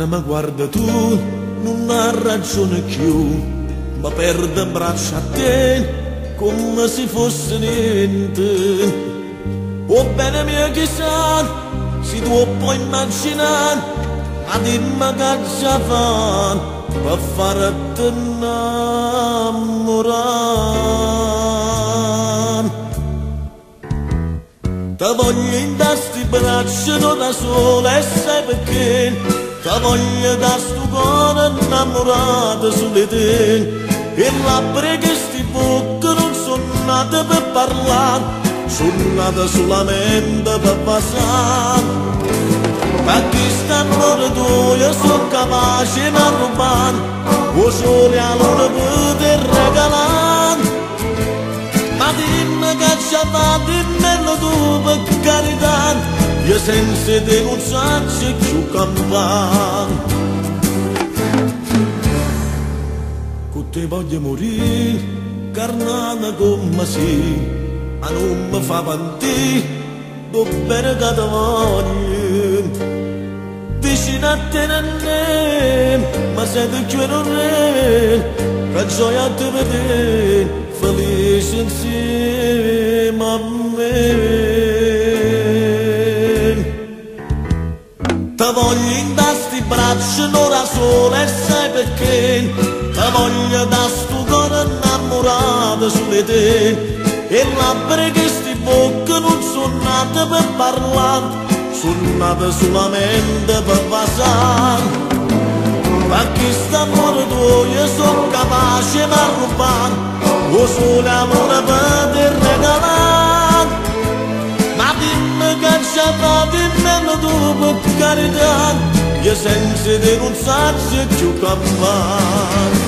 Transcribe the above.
Quando mi guarda tu non ha ragione più, ma perde braccia a te come se fosse niente. Oh bene mia chissà, se tu puoi immaginare, ma dimmi che già fa per farti innamorare. Ti voglio in sti braccia non da sola e sai perché? Ti voglio da sto cuore innamorato su di te. E labbra che sti bocche non sono nate per parlare, sono nate solamente per passare. Ma chi sta amore tuo io sono capace di rubare, o sole a luna per regalare. Ma dimmi che c'è fatto, dimmelo tu per carità, io senza te non so più campare. Con te voglio morire, carnata come sì, ma non mi fa pentire, do bene che ti voglio. Vicino a te non è, ma sei tu che non è, che gioia ti vedere, felice insieme a me. Ti voglio in sti braccia non da sola e sai perché? Ti voglio da sto cuore innamorato su di te. E labbra che sti bocche non sono nate per parlare, sono nate solamente per passare. Ma chi sta amore tuo io sono capace di rubare, o solo amore per te regalare. Ma dimmi che c'è fatto, dimmelo tu per carità, io senza te non so più campare.